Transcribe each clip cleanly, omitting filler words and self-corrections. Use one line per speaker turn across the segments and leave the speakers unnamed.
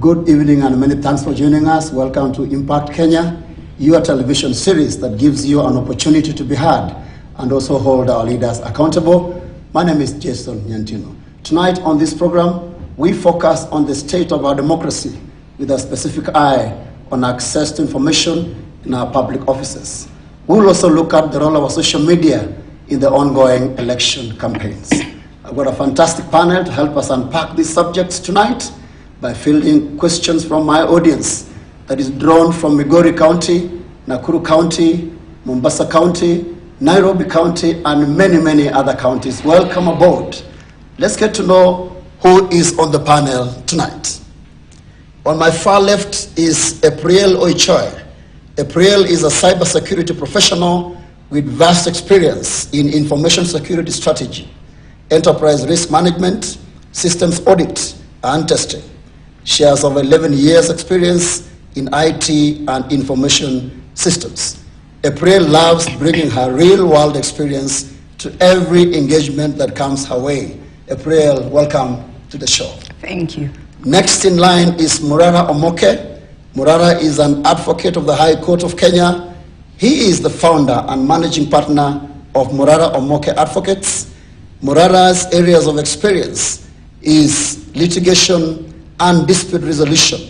Good evening and many thanks for joining us. Welcome to Impact Kenya, your television series that gives you an opportunity to be heard and also hold our leaders accountable. My name is Jason Nyantino. Tonight on this program, we focus on the state of our democracy with a specific eye on access to information in our public offices. We will also look at the role of our social media in the ongoing election campaigns. I've got a fantastic panel to help us unpack these subjects tonight by fielding questions from my audience that is drawn from Migori County, Nakuru County, Mombasa County, Nairobi County, and many, many other counties. Welcome aboard. Let's get to know who is on the panel tonight. On my far left is April Oichoy. April is a cybersecurity professional with vast experience in information security strategy, enterprise risk management, systems audit, and testing. She has over 11 years experience in IT and information systems. April loves bringing her real-world experience to every engagement that comes her way. April, welcome to the show.
Thank you.
Next in line is Murara Omoke. Murara is an advocate of the High Court of Kenya. He is the founder and managing partner of Murara Omoke Advocates. Murara's areas of experience is litigation and dispute resolution,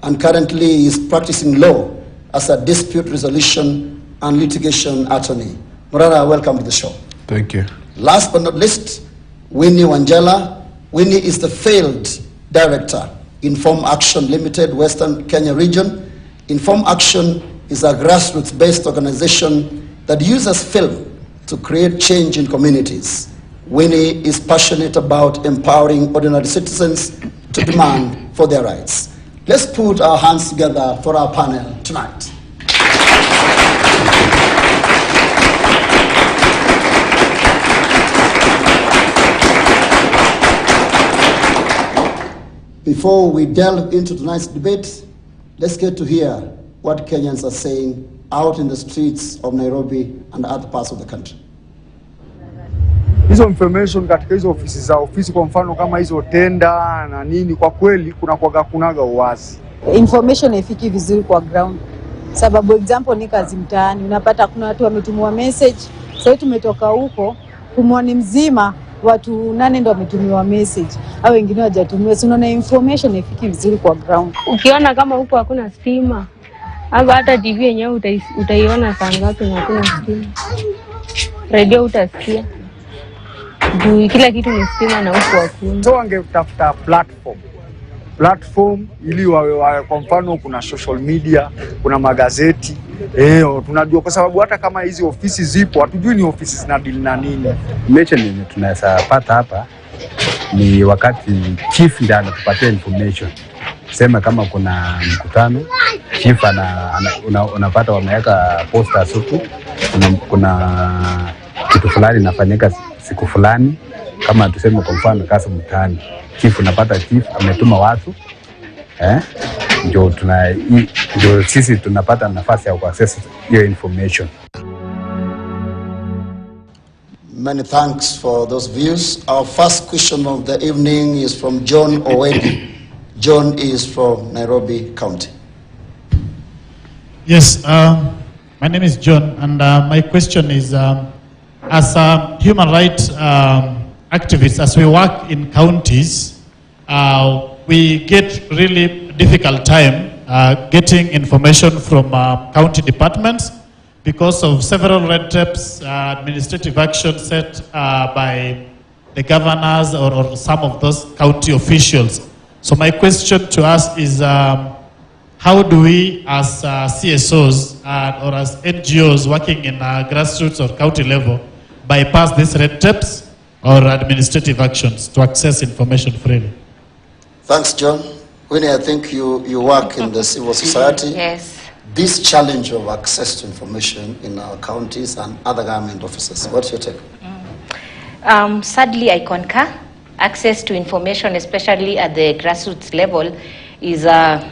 and currently is practicing law as a dispute resolution and litigation attorney. Murara, welcome to the show.
Thank you.
Last but not least, Winnie Wanjala. Winnie is the field director, Inform Action Limited, Western Kenya region. Inform Action is a grassroots-based organization that uses film to create change in communities. Winnie is passionate about empowering ordinary citizens to demand for their rights. Let's put our hands together for our panel tonight. Before we delve into tonight's debate, let's get to hear what Kenyans are saying out in the streets of Nairobi and other parts of the country.
Hizo information katika hizo ofisi za ofisi, kwa mfano kama hizo tenda na nini, kwa kweli kunaga uwazi.
Information ifiki vizuri kwa ground. Sababu example ni kazi mtaani, unapata kuna watu wametumiwa message, sasa tumetoka huko kumwani mzima watu 8 ndio wametumiwa message au wengine hawajatumiwa. So unaona information ifiki vizuri kwa ground.
Ukiona kama huko hakuna stima, hata TV yenyewe utaiona saa ngapi na hakuna stima. Radio utasikia. Kila kitu ni stima na huko hakuna.
So wangetafuta platform ili wawe kwa mfano kuna social media, kuna magazeti. Tunajua kwa sababu hata kama hizi ofisi zipo, hatujui ni ofisi zinadeal na nini.
Information tunaweza pata hapa ni wakati chief ndiye anatupatia information. Sema kama kuna mkutano, chief unapata wameweka posters huko, kuna kitu fulani inafanyika siku fulani, kama tuseme kwa mfano kazi mtaani. Chief unapata chief ametuma watu, ndio sisi tunapata nafasi ya kuaccess hiyo information.
Many thanks for those views. Our first question of the evening is from John Owedi. John is from Nairobi County.
Yes, my name is John, and my question is, as a human rights activists, as we work in counties, we get really difficult time getting information from county departments because of several red tapes, administrative actions set by the governors or some of those county officials. So my question to us is, how do we as CSOs or as NGOs working in grassroots or county level bypass these red tapes or administrative actions to access information freely?
Thanks, John. Winnie, I think you work in the civil society.
Yes.
This challenge of access to information in our counties and other government offices, what's your take?
Sadly, I concur. Access to information, especially at the grassroots level, is a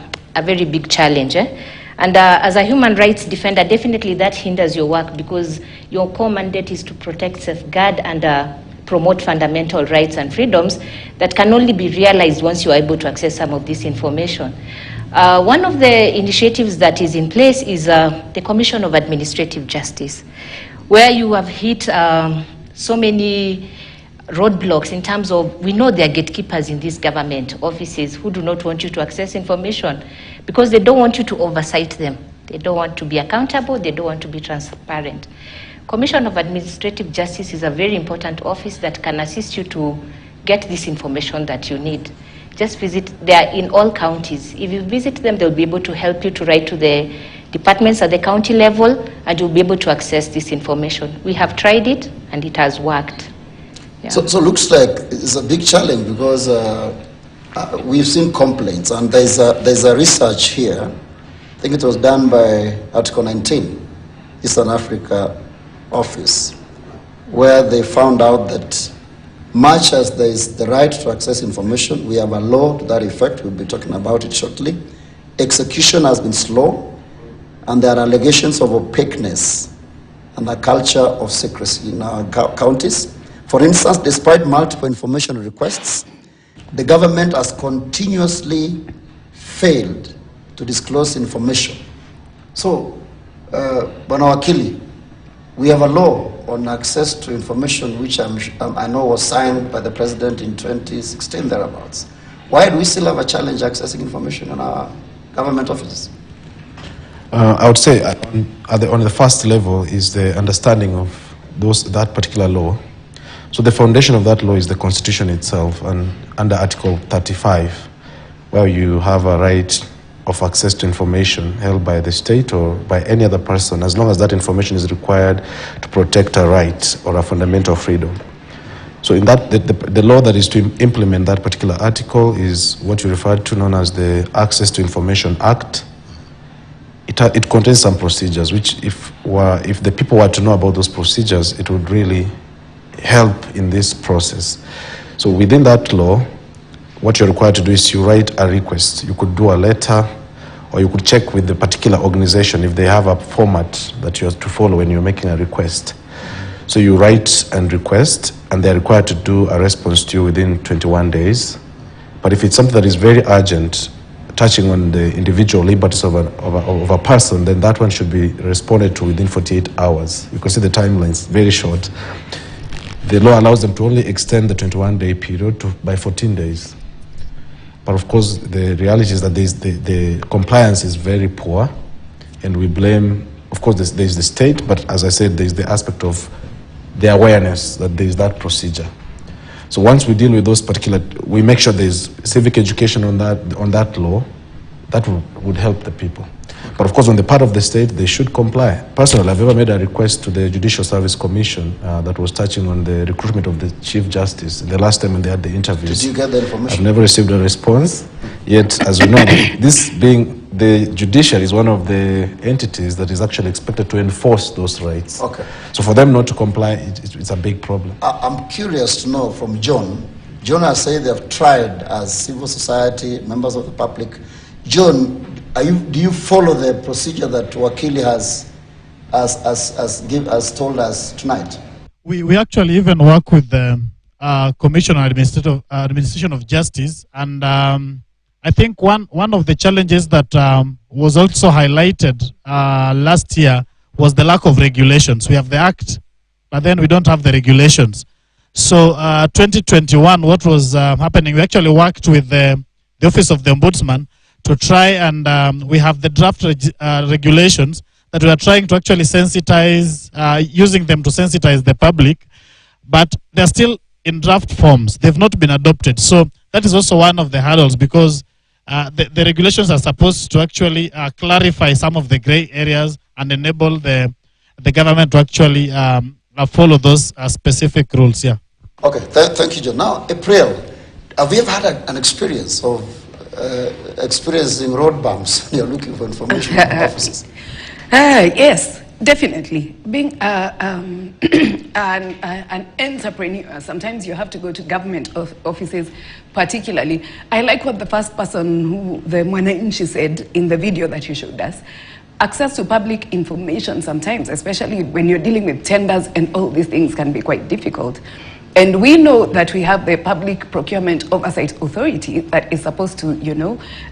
very big challenge. And as a human rights defender, definitely that hinders your work because your core mandate is to protect, safeguard, and promote fundamental rights and freedoms that can only be realized once you are able to access some of this information. One of the initiatives that is in place is the Commission of Administrative Justice, where you have hit so many roadblocks in terms of, we know there are gatekeepers in these government offices who do not want you to access information because they don't want you to oversight them. They don't want to be accountable, they don't want to be transparent. Commission of Administrative Justice is a very important office that can assist you to get this information that you need. Just visit, they are in all counties. If you visit them, they'll be able to help you to write to the departments at the county level, and you'll be able to access this information. We have tried it, and it has worked. Yeah.
So looks like it's a big challenge because we've seen complaints, and there's a research here. I think it was done by Article 19, Eastern Africa Office, where they found out that much as there is the right to access information, we have a law to that effect. We'll be talking about it shortly. Execution has been slow, and there are allegations of opaqueness and a culture of secrecy in our counties. For instance, despite multiple information requests, the government has continuously failed to disclose information. So, Bwana Wakili, we have a law on access to information which I know was signed by the president in 2016 thereabouts. Why do we still have a challenge accessing information in our government offices?
I would say on the first level is the understanding of that particular law. So the foundation of that law is the Constitution itself, and under Article 35, where you have a right of access to information held by the state or by any other person, as long as that information is required to protect a right or a fundamental freedom. So in that, the law that is to implement that particular article is what you referred to known as the Access to Information Act. It contains some procedures which if the people were to know about those procedures, it would really help in this process. So within that law, what you're required to do is you write a request. You could do a letter, or you could check with the particular organization if they have a format that you have to follow when you're making a request. So you write and request, and they're required to do a response to you within 21 days. But if it's something that is very urgent, touching on the individual liberties of a person, then that one should be responded to within 48 hours. You can see the timelines, very short. The law allows them to only extend the 21-day period by 14 days. But of course, the reality is that the compliance is very poor, and we blame, of course, there's the state, but as I said, there's the aspect of the awareness that there's that procedure. So once we deal with those particular, we make sure there's civic education on that law, that would help the people. But of course, on the part of the state, they should comply. Personally, I've ever made a request to the Judicial Service Commission that was touching on the recruitment of the Chief Justice. The last time when they had the interviews,
did you get the information?
I've never received a response. Yet, as we know, this being the judiciary is one of the entities that is actually expected to enforce those rights.
Okay.
So for them not to comply, it's a big problem.
I'm curious to know from John. John has said they have tried as civil society, members of the public. John, do you follow the procedure that Wakili has told us tonight?
We actually even work with the Commission on Administration of Justice, and I think one of the challenges that was also highlighted last year was the lack of regulations. We have the Act, but then we don't have the regulations. So 2021, what was happening, we actually worked with the Office of the Ombudsman to try and we have the draft regulations that we are trying to actually sensitize, using them to sensitize the public, but they're still in draft forms. They've not been adopted. So that is also one of the hurdles, because the regulations are supposed to actually clarify some of the gray areas and enable the government to actually follow those specific rules. Yeah.
Okay, thank you, John. Now, April, have you ever had an experience of experiencing road bumps when you're looking for information from offices?
Yes, definitely. Being an entrepreneur, sometimes you have to go to government offices particularly. I like what the first person, the Mwananchi, said in the video that you showed us. Access to public information sometimes, especially when you're dealing with tenders and all these things, can be quite difficult. And we know that we have the Public Procurement Oversight Authority that is supposed to,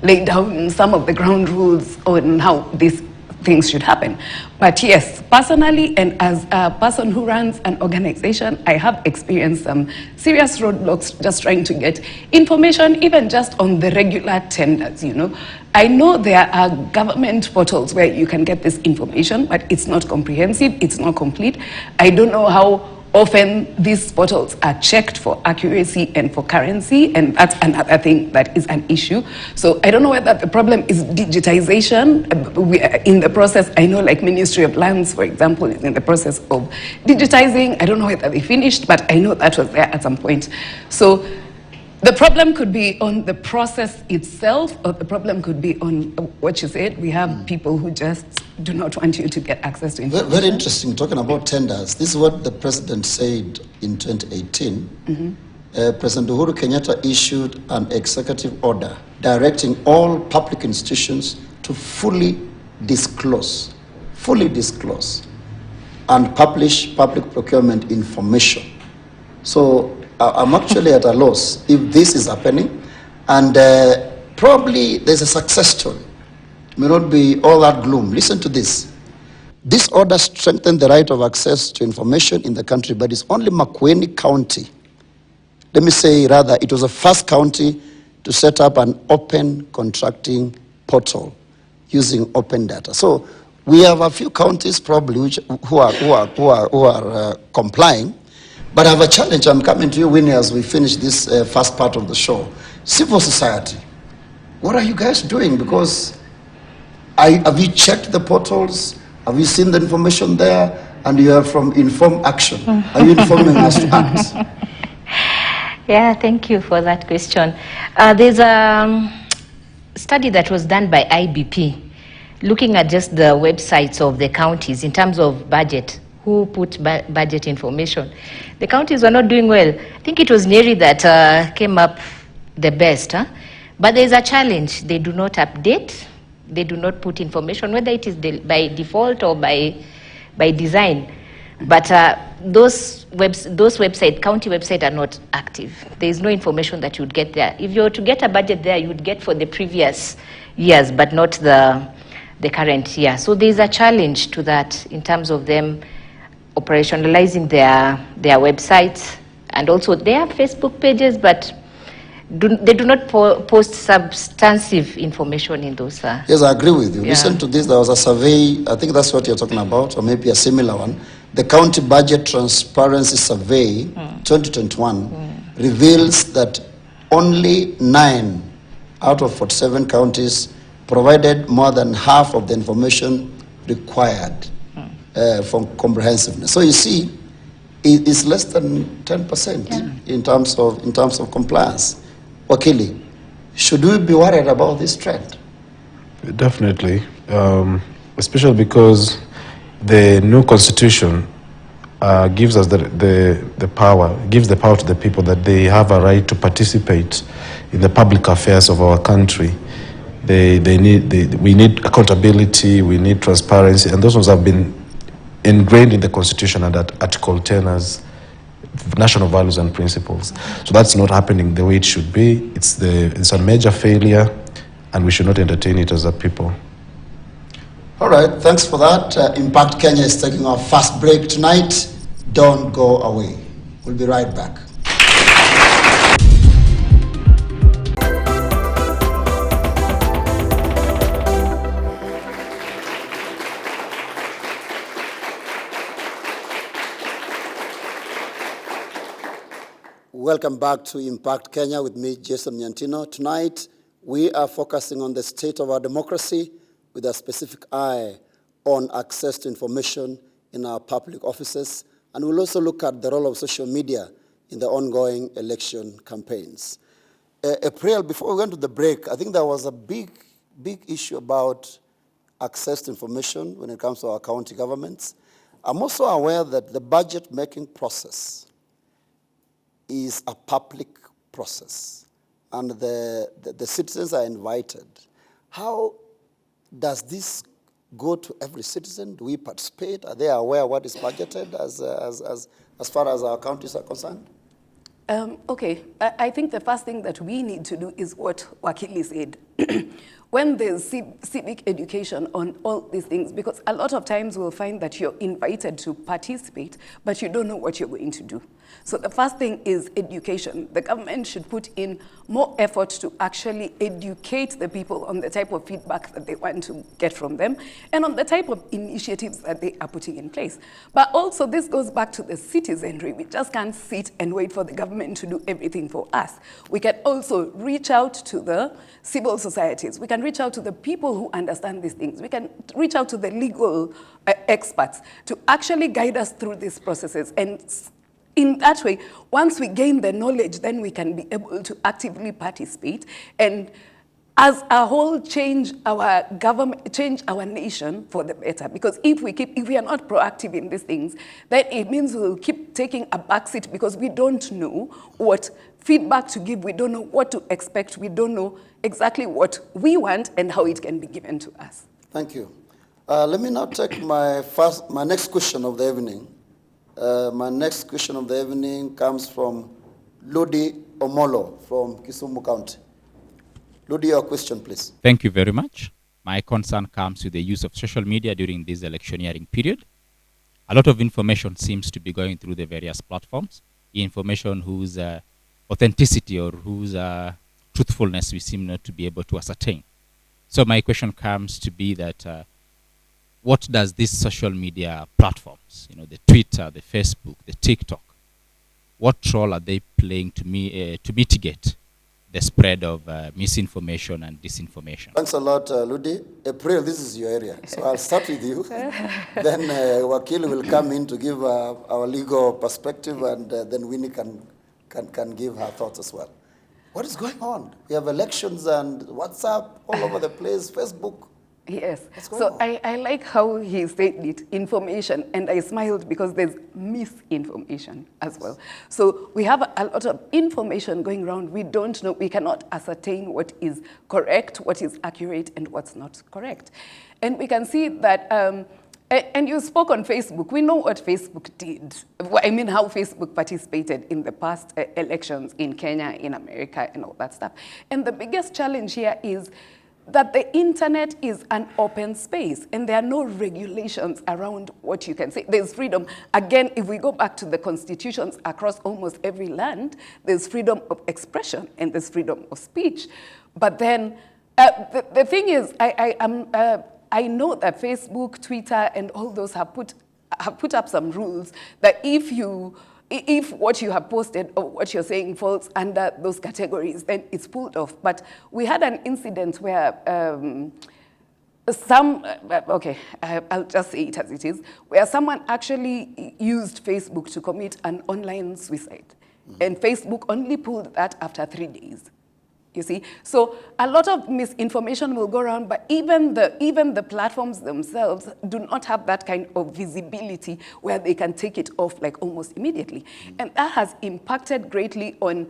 lay down some of the ground rules on how these things should happen. But yes, personally, and as a person who runs an organization, I have experienced some serious roadblocks just trying to get information, even just on the regular tenders, I know there are government portals where you can get this information, but it's not comprehensive, it's not complete. I don't know how often these portals are checked for accuracy and for currency, and that's another thing that is an issue. So I don't know whether the problem is digitization. We are in the process, I know like Ministry of Lands, for example, is in the process of digitizing. I don't know whether they finished, but I know that was there at some point. So the problem could be on the process itself, or the problem could be on what you said. We have people who just do not want you to get access to information.
Very interesting, talking about tenders. This is what the president said in 2018. President Uhuru Kenyatta issued an executive order directing all public institutions to fully disclose and publish public procurement information. So I'm actually at a loss if this is happening, and probably there's a success story. It may not be all that gloom. Listen to this. This order strengthened the right of access to information in the country, but it's only Makueni County. Let me say, rather, it was the first county to set up an open contracting portal using open data. So we have a few counties probably who are complying. But I have a challenge. I'm coming to you, Winnie, as we finish this first part of the show. Civil society, what are you guys doing? Because have you checked the portals? Have you seen the information there? And you are from Informed Action. Are you informing us to act?
Yeah, thank you for that question. There's a study that was done by IBP looking at just the websites of the counties in terms of budget. Who put budget information. The counties were not doing well. I think it was Nyeri that came up the best. But there's a challenge. They do not update. They do not put information, whether it is by default or by design. But those websites, county websites, are not active. There is no information that you would get there. If you were to get a budget there, you would get for the previous years, but not the current year. So there's a challenge to that in terms of them operationalizing their websites, and also they have Facebook pages, but they do not post substantive information in those.
Yes, I agree with you.
Yeah.
Listen to this. There was a survey, I think that's what you're talking about, or maybe a similar one. The County Budget Transparency Survey 2021 reveals that only 9 out of 47 counties provided more than half of the information required for comprehensiveness. So you see, it is less than 10% in terms of compliance. Wakili, should we be worried about this trend?
Definitely, especially because the new constitution gives us the power, gives the power to the people that they have a right to participate in the public affairs of our country. We need accountability, we need transparency, and those ones have been ingrained in the constitution and at Article 10 as national values and principles. So that's not happening the way it should be. It's a major failure, and we should not entertain it as a people.
All right, thanks for that. Impact Kenya is taking our first break tonight. Don't go away. We'll be right back. Welcome back to Impact Kenya with me, Jason Nyantino. Tonight, we are focusing on the state of our democracy with a specific eye on access to information in our public offices. And we'll also look at the role of social media in the ongoing election campaigns. April, before we went to the break, I think there was a big issue about access to information when it comes to our county governments. I'm also aware that the budget-making process is a public process, and the citizens are invited. How does this go to every citizen? Do we participate? Are they aware what is budgeted as far as our counties are concerned?
Okay, I think the first thing that we need to do is what Wakili said. When there's civic education on all these things, because a lot of times we'll find that you're invited to participate, but you don't know what you're going to do. So the first thing is education. The government should put in more effort to actually educate the people on the type of feedback that they want to get from them and on the type of initiatives that they are putting in place. But also this goes back to the citizenry. We just can't sit and wait for the government to do everything for us. We can also reach out to the civil societies. We can reach out to the people who understand these things. We can reach out to the legal experts to actually guide us through these processes. And in that way, once we gain the knowledge, then we can be able to actively participate and as a whole change our government, change our nation for the better. Because if we are not proactive in these things, then it means we'll keep taking a backseat because we don't know what feedback to give, we don't know what to expect, we don't know exactly what we want and how it can be given to us.
Thank you. Let me now take my next question of the evening. My next question of the evening comes from Ludi Omolo from Kisumu County. Ludi, your question, please.
Thank you very much. My concern comes with the use of social media during this electioneering period. A lot of information seems to be going through the various platforms. Information whose authenticity or whose truthfulness we seem not to be able to ascertain. So my question comes to be that what does these social media platforms, the Twitter, the Facebook, the TikTok, what role are they playing to mitigate the spread of misinformation and disinformation?
Thanks a lot, Ludi. April, this is your area, so I'll start with you. Then Wakili will come in to give our legal perspective, and then Winnie can give her thoughts as well. What is going on? We have elections and WhatsApp all over the place, Facebook.
Yes, so I like how he said it, information, and I smiled because there's misinformation as well. So we have a lot of information going around. We don't know, we cannot ascertain what is correct, what is accurate, and what's not correct. And we can see that, and you spoke on Facebook. We know what Facebook did. I mean, how Facebook participated in the past elections in Kenya, in America, and all that stuff. And the biggest challenge here is that the internet is an open space and there are no regulations around what you can say. There's freedom. Again, if we go back to the constitutions across almost every land, there's freedom of expression and there's freedom of speech. But then the thing is, I know that Facebook, Twitter, and all those have put up some rules that if what you have posted or what you're saying falls under those categories, then it's pulled off. But we had an incident where I'll just say it as it is, where someone actually used Facebook to commit an online suicide. Mm-hmm. And Facebook only pulled that after 3 days. You see, so a lot of misinformation will go around, but even the platforms themselves do not have that kind of visibility where they can take it off like almost immediately. And that has impacted greatly on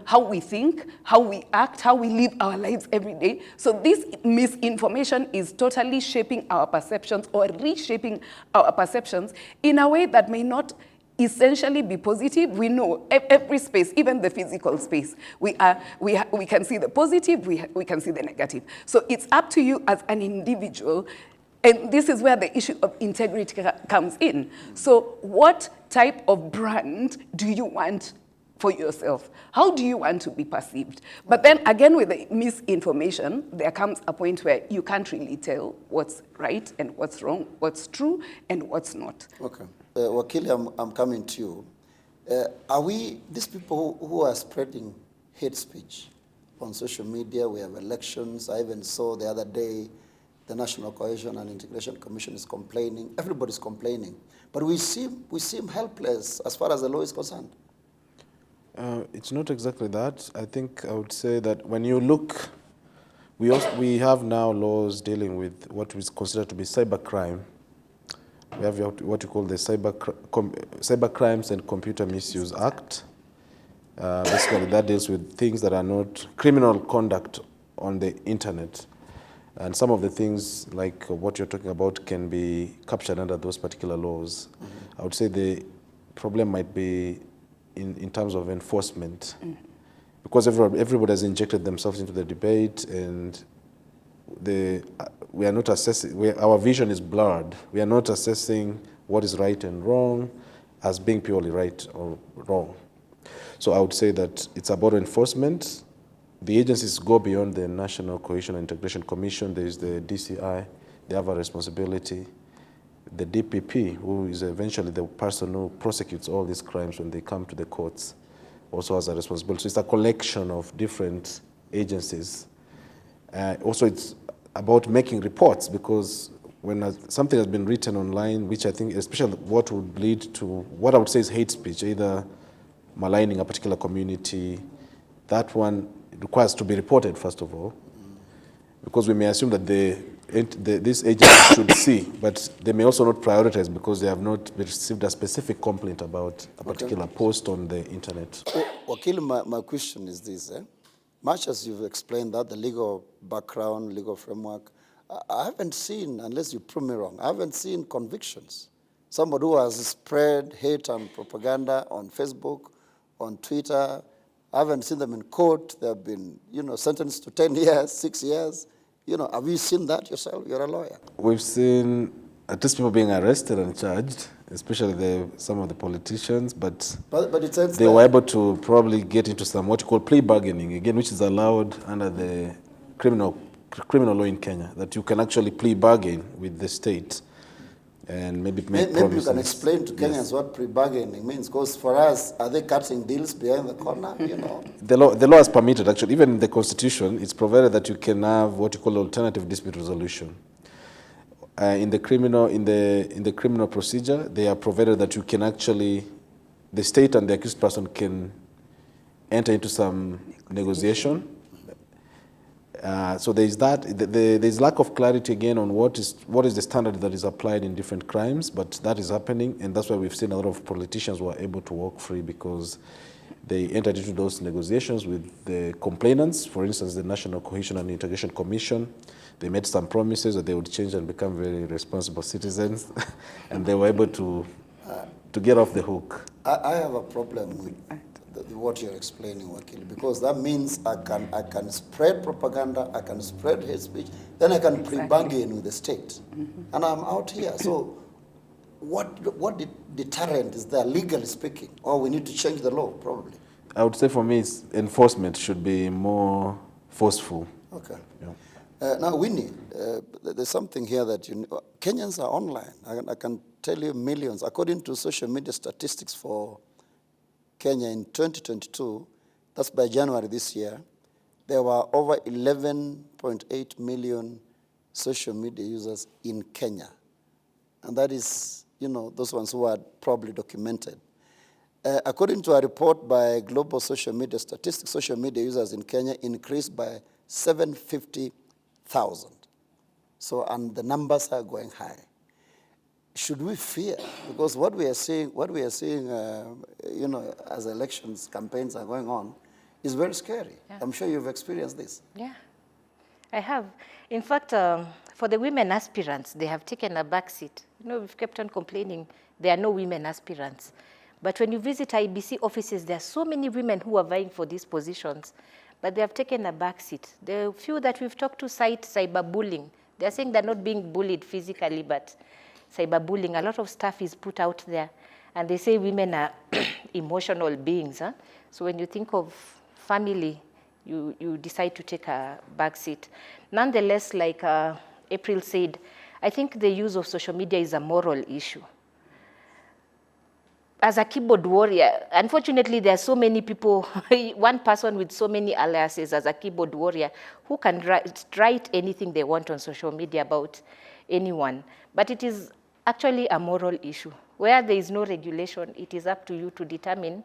how we think, how we act, how we live our lives every day. So this misinformation is totally shaping our perceptions or reshaping our perceptions in a way that may not essentially be positive. We know every space, even the physical space, we can see the positive, we can see the negative. So it's up to you as an individual, and this is where the issue of integrity comes in. So what type of brand do you want for yourself? How do you want to be perceived? But then again, with the misinformation, there comes a point where you can't really tell what's right and what's wrong, what's true and what's not.
Okay. Wakili, I'm coming to you. Are we, these people who are spreading hate speech on social media, we have elections. I even saw the other day the National Cohesion and Integration Commission is complaining. Everybody's complaining. But we seem helpless as far as the law is concerned.
It's not exactly that. I think I would say that when you look, we have now laws dealing with what is considered to be cybercrime. We have what you call the Cyber Crimes and Computer Misuse Act. Basically, that deals with things that are not criminal conduct on the internet. And some of the things, like what you're talking about, can be captured under those particular laws. Mm-hmm. I would say the problem might be in terms of enforcement, because everybody has injected themselves into the debate, and we are not assessing. Our vision is blurred. We are not assessing what is right and wrong as being purely right or wrong. So I would say that it's about enforcement. The agencies go beyond the National Cohesion and Integration Commission. There is the DCI. They have a responsibility. The DPP, who is eventually the person who prosecutes all these crimes when they come to the courts, also has a responsibility. So it's a collection of different agencies. Also, it's about making reports, because when something has been written online, which I think, especially what would lead to what I would say is hate speech, either maligning a particular community, that one requires to be reported, first of all, because we may assume that these agents should see, but they may also not prioritize because they have not received a specific complaint about a particular post on the internet.
Wakili, my question is this. Much as you've explained that, the legal background, legal framework, I haven't seen, unless you prove me wrong, I haven't seen convictions. Somebody who has spread hate and propaganda on Facebook, on Twitter, I haven't seen them in court. They have been, sentenced to 10 years, 6 years. Have you seen that yourself? You're a lawyer.
We've seen at least people being arrested and charged, especially some of the politicians, but they were able to probably get into some what you call plea bargaining, again, which is allowed under the criminal law in Kenya, that you can actually plea bargain with the state and maybe make promises. Maybe you
can explain to Kenyans what plea bargaining means, because for us, are they cutting deals behind the corner?
The law has permitted, actually, even in the Constitution, it's provided that you can have what you call alternative dispute resolution. In the criminal procedure, they are provided that you can actually, the state and the accused person can enter into some negotiation. So there is that. There is lack of clarity again on what is the standard that is applied in different crimes, but that is happening, and that's why we've seen a lot of politicians who are able to walk free because they entered into those negotiations with the complainants. For instance, the National Cohesion and Integration Commission. They made some promises that they would change and become very responsible citizens, and they were able to get off the hook.
I have a problem with what you're explaining, Wakili, because that means I can spread propaganda, I can spread hate speech, then I can pre-bargain with the state, and I'm out here. So, what deterrent is there, legally speaking, or we need to change the law, probably?
I would say for me, enforcement should be more forceful.
Okay. Yeah. Now, Winnie, there's something here that Kenyans are online. I can tell you millions. According to social media statistics for Kenya in 2022, that's by January this year, there were over 11.8 million social media users in Kenya. And that is, those ones who are probably documented. According to a report by Global Social Media Statistics, social media users in Kenya increased by 750,000. So, and the numbers are going high. Should we fear? Because what we are seeing, as elections, campaigns are going on, is very scary. Yeah. I'm sure you've experienced this.
Yeah, I have. In fact, for the women aspirants, they have taken a back seat. We've kept on complaining there are no women aspirants. But when you visit IBC offices, there are so many women who are vying for these positions, but they have taken a back seat. The few that we've talked to cite cyberbullying. They're saying they're not being bullied physically, but cyberbullying, a lot of stuff is put out there. And they say women are emotional beings. Huh? So when you think of family, you decide to take a back seat. Nonetheless, like April said, I think the use of social media is a moral issue. As a keyboard warrior, unfortunately, there are so many people, one person with so many aliases as a keyboard warrior, who can write anything they want on social media about anyone. But it is actually a moral issue. Where there is no regulation, it is up to you to determine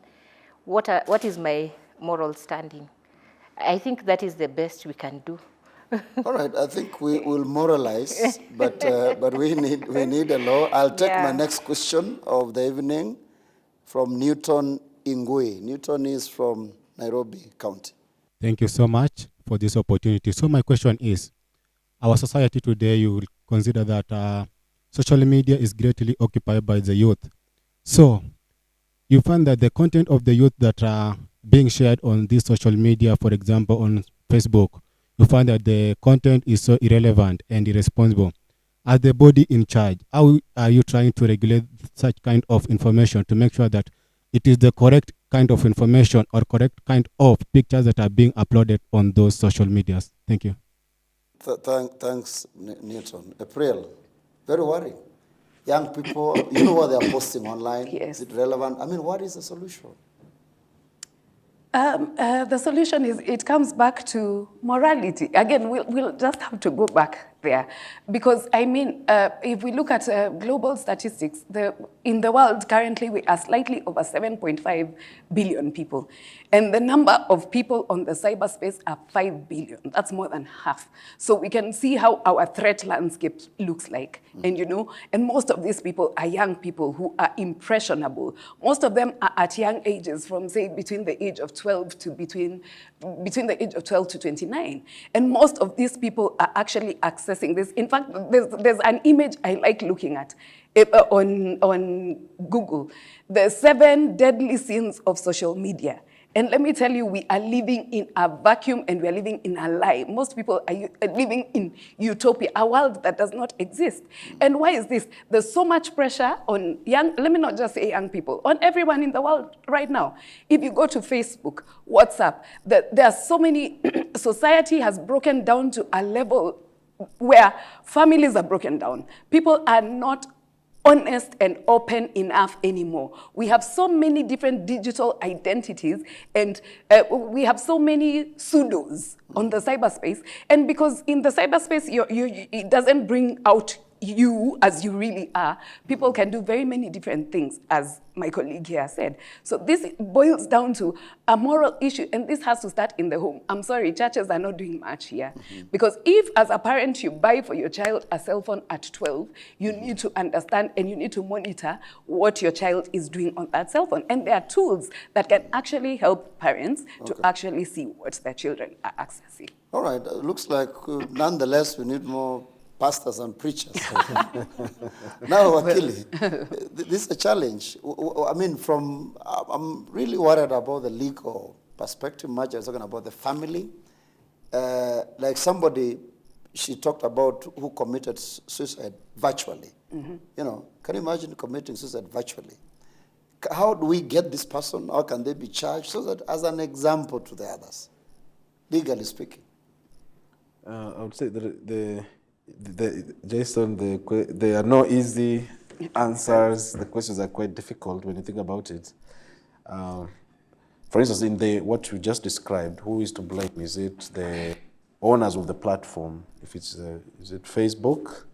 what is my moral standing. I think that is the best we can do.
All right, I think we will moralize, but we need a law. I'll take my next question of the evening from Newton Ingui. Newton is from Nairobi County.
Thank you so much for this opportunity. So my question is, our society today, you will consider that social media is greatly occupied by the youth. So you find that the content of the youth that are being shared on this social media, for example, on Facebook, you find that the content is so irrelevant and irresponsible. As the body in charge, how are you trying to regulate such kind of information to make sure that it is the correct kind of information or correct kind of pictures that are being uploaded on those social medias? Thank you.
Thanks, Newton. April, very worrying. Young people, you know what they are posting online?
Yes.
Is it relevant? I mean, what is the solution?
The solution is, it comes back to morality. Again, we'll just have to go back there. Because, I mean, if we look at global statistics, in the world currently we are slightly over 7.5 billion people. And the number of people on the cyberspace are 5 billion. That's more than half. So we can see how our threat landscape looks like. And, you know, and most of these people are young people who are impressionable. Most of them are at young ages, from, say, between the age of 12 to between the age of 12 to 29. And most of these people are actually accessing this. In fact, there's an image I like looking at on Google, the 7 deadly sins of social media. And let me tell you, we are living in a vacuum and we are living in a lie. Most people are living in utopia, a world that does not exist. And why is this? There's so much pressure on let me not just say young people, on everyone in the world right now. If you go to Facebook, WhatsApp, there are so many, society has broken down to a level where families are broken down. People are not honest and open enough anymore. We have so many different digital identities, and we have so many pseudos on the cyberspace. And because in the cyberspace, it doesn't bring out you as you really are, people can do very many different things, as my colleague here said. So this boils down to a moral issue, and this has to start in the home. I'm sorry, churches are not doing much here. Because if, as a parent, you buy for your child a cell phone at 12, you need to understand and you need to monitor what your child is doing on that cell phone. And there are tools that can actually help parents to actually see what their children are accessing.
All right, looks like nonetheless we need more pastors and preachers. Now, Wakili, this is a challenge. I mean, I'm really worried about the legal perspective. Marja was talking about the family. Like somebody, she talked about who committed suicide virtually. You know, can you imagine committing suicide virtually? How do we get this person? How can they be charged? So that as an example to the others, legally speaking.
I would say Jason, there are no easy answers. The questions are quite difficult when you think about it. For instance, in what you just described, who is to blame? Is it the owners of the platform? If it's is it Facebook?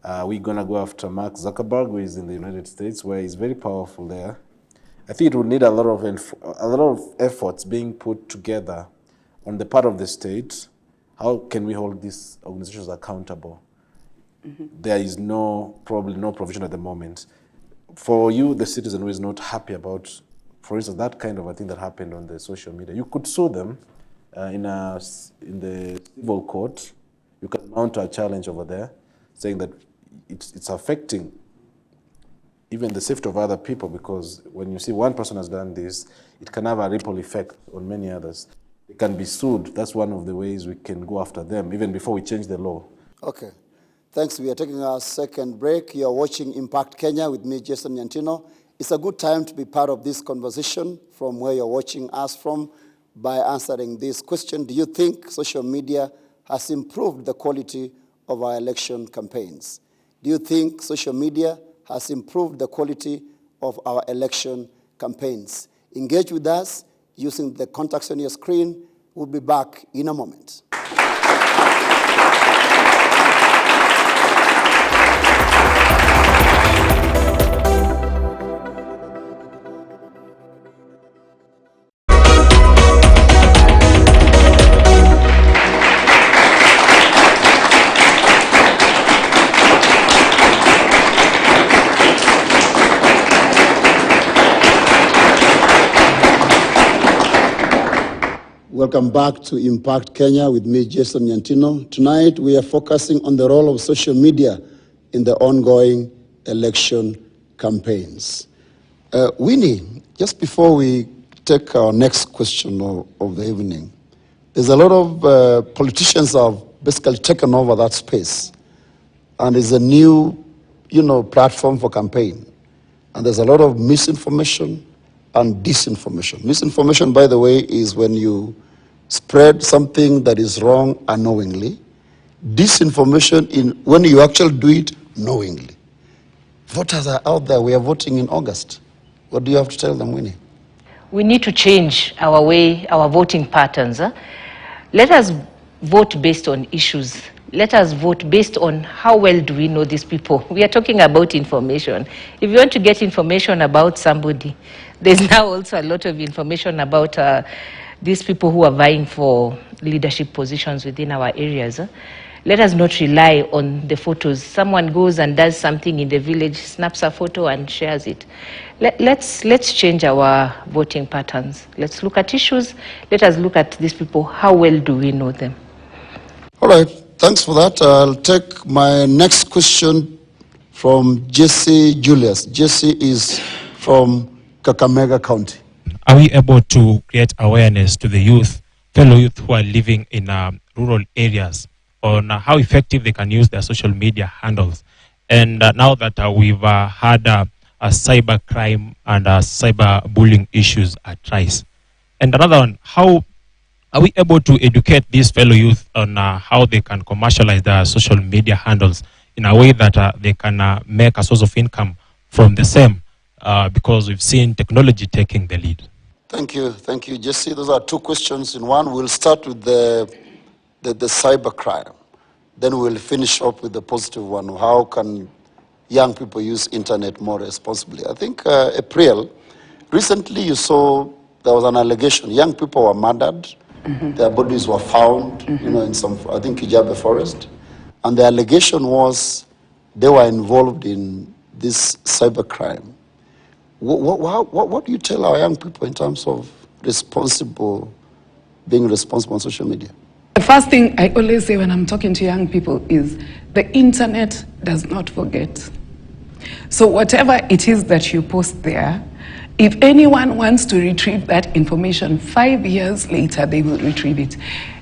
Are we gonna go after Mark Zuckerberg, who is in the United States, where he's very powerful there? I think it would need a lot of efforts being put together on the part of the state. How can we hold these organizations accountable? There is probably no provision at the moment. For you, the citizen who is not happy about, for instance, that kind of a thing that happened on the social media, you could sue them in the civil court. You can mount a challenge over there, saying that it's affecting even the safety of other people, because when you see one person has done this, it can have a ripple effect on many others. They can be sued. That's one of the ways we can go after them, even before we change the law.
Okay. Thanks. We are taking our second break. You are watching Impact Kenya with me, Jason Nyantino. It's a good time to be part of this conversation from where you're watching us from by answering this question. Do you think social media has improved the quality of our election campaigns? Do you think social media has improved the quality of our election campaigns? Engage with us using the contacts on your screen. We'll be back in a moment. Welcome back to Impact Kenya with me, Jason Nyantino. Tonight, we are focusing on the role of social media in the ongoing election campaigns. Winnie, just before we take our next question of the evening, there's a lot of politicians have basically taken over that space, and it's a new, platform for campaign. And there's a lot of misinformation and disinformation. Misinformation, by the way, is when you spread something that is wrong unknowingly. Disinformation in when you actually do it knowingly. Voters are out there. We are voting in August. What do you have to tell them, Winnie?
We need to change our voting patterns. Let us vote based on issues. Let us vote based on how well do we know these people. We are talking about information. If you want to get information about somebody, there's now also a lot of information about these people who are vying for leadership positions within our areas. Let us not rely on the photos. Someone goes and does something in the village, snaps a photo and shares it. Let's change our voting patterns. Let's look at issues. Let us look at these people. How well do we know them?
All right, thanks for that. I'll take my next question from Jesse Julius. Jesse is from Kakamega County.
Are we able to create awareness to the youth, fellow youth who are living in rural areas, on how effective they can use their social media handles? And now that we've had a cyber crime and cyber bullying issues at rise. And another one, how are we able to educate these fellow youth on how they can commercialize their social media handles in a way that they can make a source of income from the same, because we've seen technology taking the lead?
Thank you, Jesse. Those are two questions in one. We'll start with the cyber crime. Then we'll finish up with the positive one. How can young people use internet more responsibly? I think, April, recently you saw there was an allegation. Young people were murdered. Their bodies were found, in some, I think, Kijabe forest. And the allegation was they were involved in this cyber crime. What do you tell our young people in terms of being responsible on social media?
The first thing I always say when I'm talking to young people is the internet does not forget. So whatever it is that you post there, if anyone wants to retrieve that information 5 years later, they will retrieve it.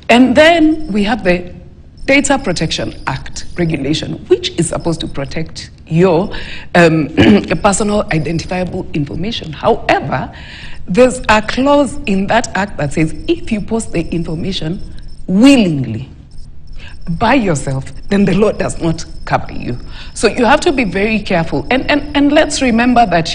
And then we have the Data Protection Act regulation, which is supposed to protect your personal identifiable information. However, there's a clause in that act that says if you post the information willingly by yourself, then the law does not cover you. So you have to be very careful. And let's remember that,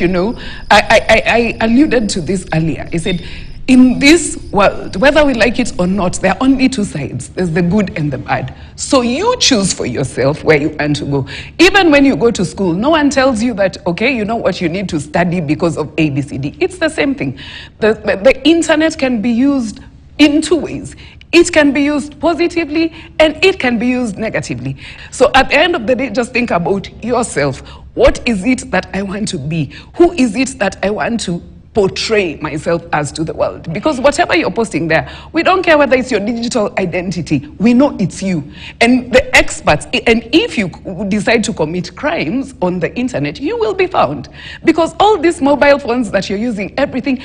I alluded to this earlier. I said, in this world, whether we like it or not, there are only two sides. There's the good and the bad. So you choose for yourself where you want to go. Even when you go to school, no one tells you that, okay, you know what, you need to study because of A, B, C, D. It's the same thing. The internet can be used in two ways. It can be used positively and it can be used negatively. So at the end of the day, just think about yourself. What is it that I want to be? Who is it that I want to portray myself as to the world? Because whatever you're posting there, we don't care whether it's your digital identity, we know it's you. And the experts, and if you decide to commit crimes on the internet, you will be found. Because all these mobile phones that you're using, everything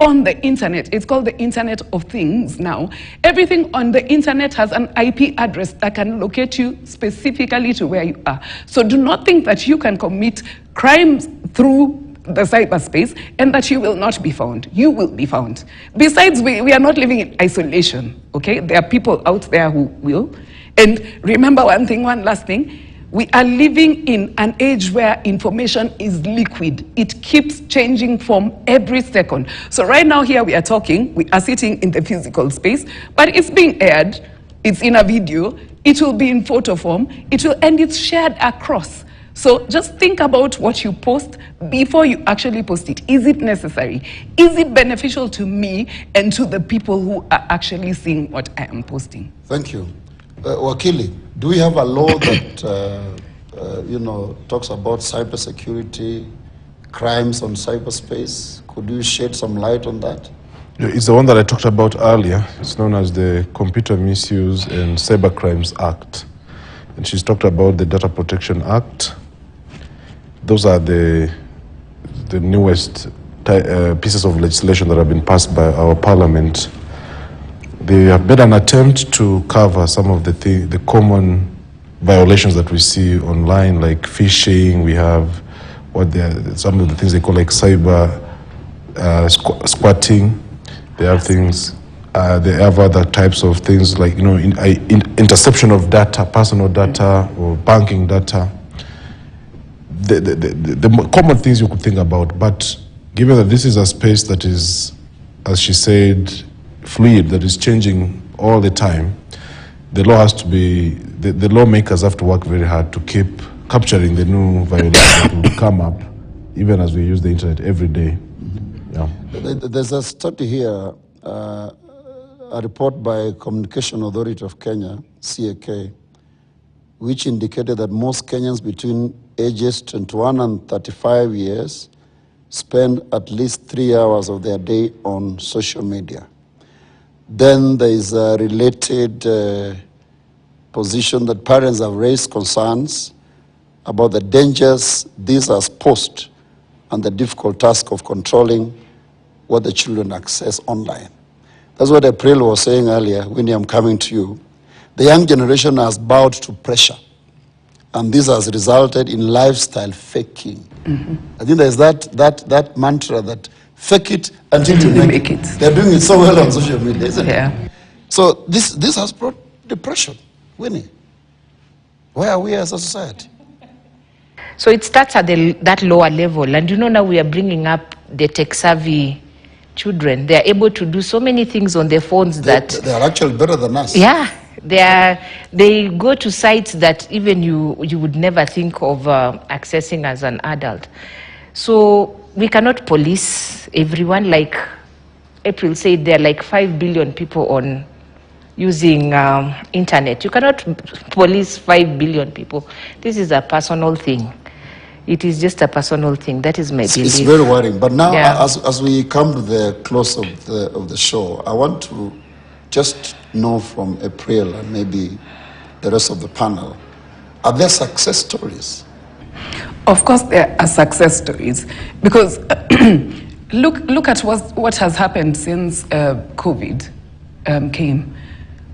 on the internet, it's called the Internet of Things now. Everything on the internet has an IP address that can locate you specifically to where you are. So do not think that you can commit crimes through the cyberspace and that you will not be found. You will be found. Besides, we are not living in isolation, okay? There are people out there who will. And remember one last thing, we are living in an age where information is liquid. It keeps changing form every second. So right now here we are talking, we are sitting in the physical space, but it's being aired, it's in a video, it will be in photo form, and it's shared across. So just think about what you post before you actually post it. Is it necessary? Is it beneficial to me and to the people who are actually seeing what I am posting?
Thank you. Wakili, do we have a law that talks about cybersecurity, crimes on cyberspace? Could you shed some light on that?
It's the one that I talked about earlier. It's known as the Computer Misuse and Cybercrimes Act. And she's talked about the Data Protection Act. Those are the the newest pieces of legislation that have been passed by our parliament, they have made an attempt to cover some of the common violations that we see online, like phishing. We have some of the things they call like cyber squatting. They have things. They have other types of things like interception of data, personal data, or banking data. The common things you could think about, but given that this is a space that is, as she said, fluid, that is changing all the time, the law has to be, the lawmakers have to work very hard to keep capturing the new violations that will come up, even as we use the internet every day. Yeah.
There's a study here, a report by Communication Authority of Kenya, CAK, which indicated that most Kenyans between ages 21 and 35 years spend at least 3 hours of their day on social media. Then there is a related position that parents have raised concerns about the dangers these has posed and the difficult task of controlling what the children access online. That's what April was saying earlier. Winnie, I'm coming to you. The young generation has bowed to pressure, and this has resulted in lifestyle faking. Mm-hmm. I think there's that mantra that fake it until you make it. They're doing it so well on social media, isn't it? So this has brought depression. Winnie, where are we as a society?
So it starts at that lower level, and now we are bringing up the tech-savvy children. They are able to do so many things on their phones that
they are actually better than us.
Yeah, they go to sites that even you would never think of accessing as an adult. So we cannot police everyone. Like April said, there are like 5 billion people on using internet. You cannot police 5 billion people. This is a personal thing. It is just a personal thing. That is my belief.
It's very worrying. But now, as we come to the close of the show, I want to just know from April and maybe the rest of the panel, are there success stories?
Of course, there are success stories, because look at what has happened since COVID came.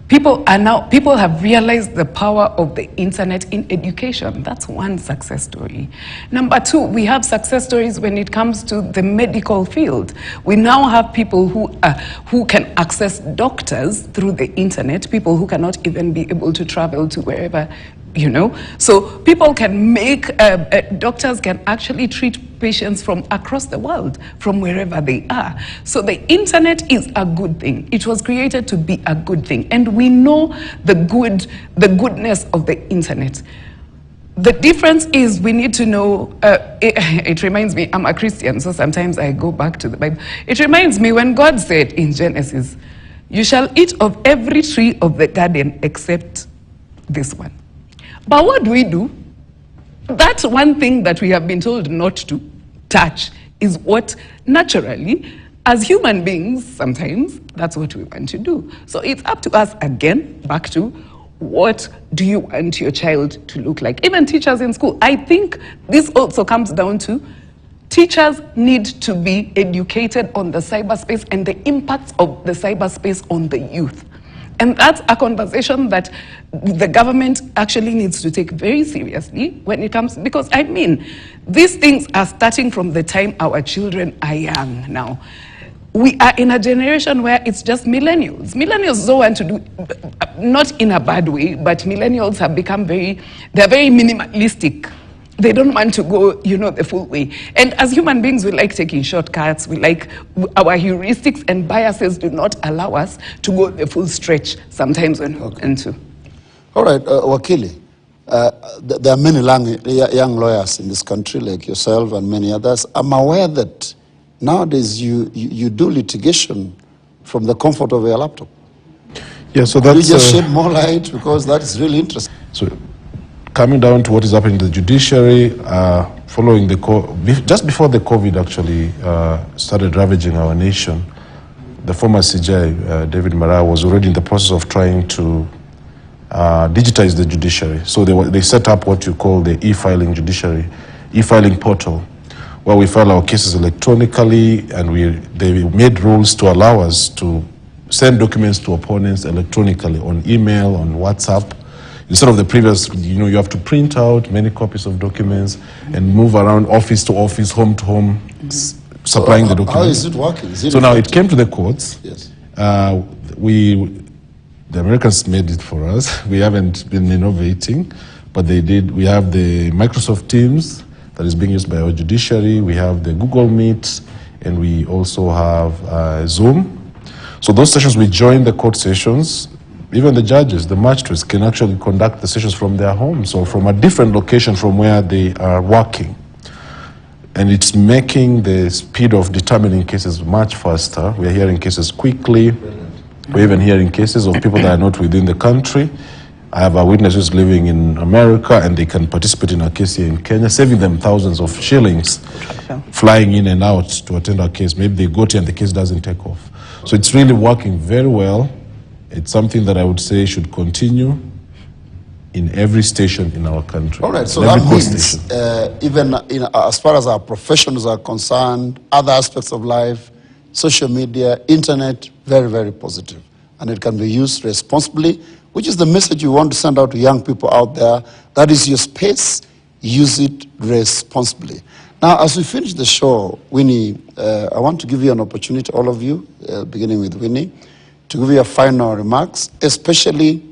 People have realized the power of the internet in education. That's one success story. Number two, we have success stories when it comes to the medical field. We now have people who can access doctors through the internet, people who cannot even be able to travel to wherever, So people can doctors can actually treat patients from across the world, from wherever they are. So the internet is a good thing. It was created to be a good thing. And we know the goodness of the internet. The difference is we need to know, it reminds me, I'm a Christian, so sometimes I go back to the Bible. It reminds me when God said in Genesis, "You shall eat of every tree of the garden except this one." But what do? That's one thing that we have been told not to touch is what naturally, as human beings, sometimes that's what we want to do. So it's up to us again, back to what do you want your child to look like? Even teachers in school. I think this also comes down to teachers need to be educated on the cyberspace and the impacts of the cyberspace on the youth. And that's a conversation that the government actually needs to take very seriously when it comes, because these things are starting from the time our children are young now. We are in a generation where it's just millennials. Millennials don't want to do, not in a bad way, but millennials have become they're very minimalistic. They don't want to go, the full way. And as human beings, we like taking shortcuts. We like, our heuristics and biases do not allow us to go the full stretch sometimes when we want to.
All right, Wakili, there are many young lawyers in this country, like yourself and many others. I'm aware that nowadays you do litigation from the comfort of your laptop.
Yeah, so
that's... Could you just shed more light, because that is really interesting.
So, coming down to what is happening to the judiciary, following just before the COVID actually started ravaging our nation, the former CJ, David Mara, was already in the process of trying to digitize the judiciary. So they set up what you call the e-filing judiciary, e-filing portal, where we file our cases electronically, and they made rules to allow us to send documents to opponents electronically on email, on WhatsApp. Instead of the previous, you have to print out many copies of documents and move around office to office, home to home, supplying the documents.
How is it working?
So now it came to the courts.
Yes.
The Americans made it for us. We haven't been innovating, but they did. We have the Microsoft Teams that is being used by our judiciary. We have the Google Meet, and we also have Zoom. So those sessions, we join the court sessions. Even the judges, the magistrates, can actually conduct the sessions from their homes or from a different location from where they are working. And it's making the speed of determining cases much faster. We are hearing cases quickly. We're even hearing cases of people that are not within the country. I have a witness who's living in America, and they can participate in a case here in Kenya, saving them thousands of shillings, flying in and out to attend our case. Maybe they go to and the case doesn't take off. So it's really working very well. It's something that I would say should continue in every station in our country.
All right, so that means even as far as our professions are concerned, other aspects of life, social media, internet, very, very positive. And it can be used responsibly, which is the message you want to send out to young people out there. That is your space, use it responsibly. Now, as we finish the show, Winnie, I want to give you an opportunity, all of you, beginning with Winnie, to give your final remarks, especially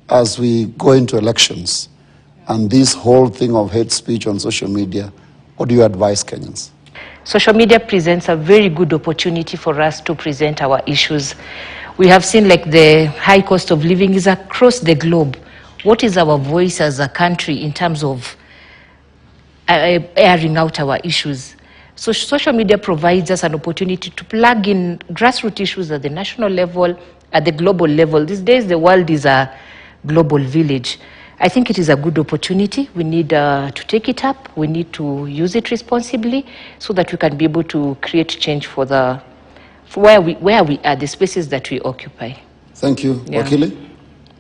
as we go into elections and this whole thing of hate speech on social media. What do you advise Kenyans?
Social media presents a very good opportunity for us to present our issues. We have seen like the high cost of living is across the globe. What is our voice as a country in terms of airing out our issues? So social media provides us an opportunity to plug in grassroots issues at the national level, at the global level. These days, the world is a global village. I think it is a good opportunity. We need to take it up. We need to use it responsibly so that we can be able to create change for where we are, the spaces that we occupy.
Thank you.
Yeah.
Wakili,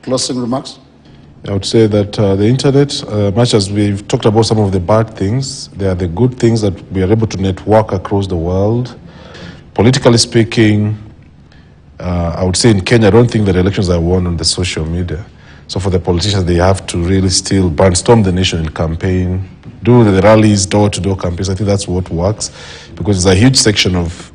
closing remarks?
I would say that the internet, much as we've talked about some of the bad things, there are the good things that we are able to network across the world. Politically speaking, I would say in Kenya, I don't think that elections are won on the social media. So for the politicians, they have to really still brainstorm the nation and campaign, do the rallies, door-to-door campaigns. I think that's what works, because there's a huge section of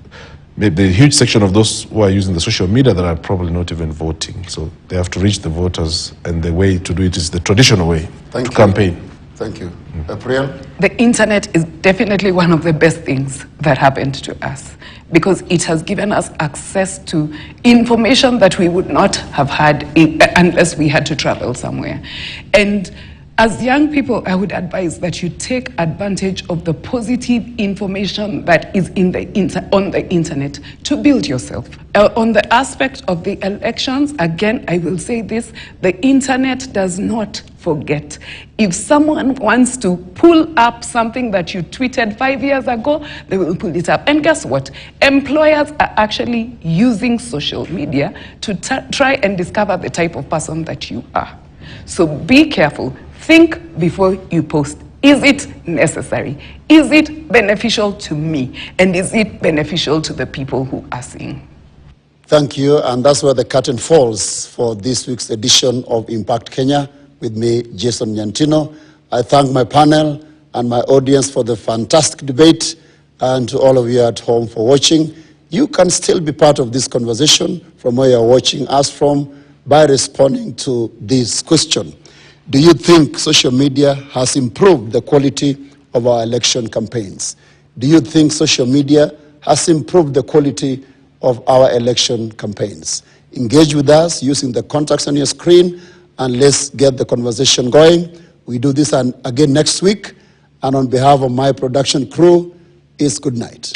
those who are using the social media that are probably not even voting. So they have to reach the voters, and the way to do it is the traditional way, to campaign.
Thank you. April?
The internet is definitely one of the best things that happened to us, because it has given us access to information that we would not have had unless we had to travel somewhere. And as young people, I would advise that you take advantage of the positive information that is on the internet to build yourself. On the aspect of the elections, again, I will say this, the internet does not forget. If someone wants to pull up something that you tweeted 5 years ago, they will pull it up. And guess what? Employers are actually using social media to try and discover the type of person that you are. So be careful. Think before you post. Is it necessary? Is it beneficial to me? And is it beneficial to the people who are seeing?
Thank you, and that's where the curtain falls for this week's edition of Impact Kenya with me, Jason Nyantino. I thank my panel and my audience for the fantastic debate, and to all of you at home for watching. You can still be part of this conversation from where you're watching us from by responding to this question. Do you think social media has improved the quality of our election campaigns? Do you think social media has improved the quality of our election campaigns? Engage with us using the contacts on your screen, and let's get the conversation going. We do this again next week, and on behalf of my production crew, it's good night.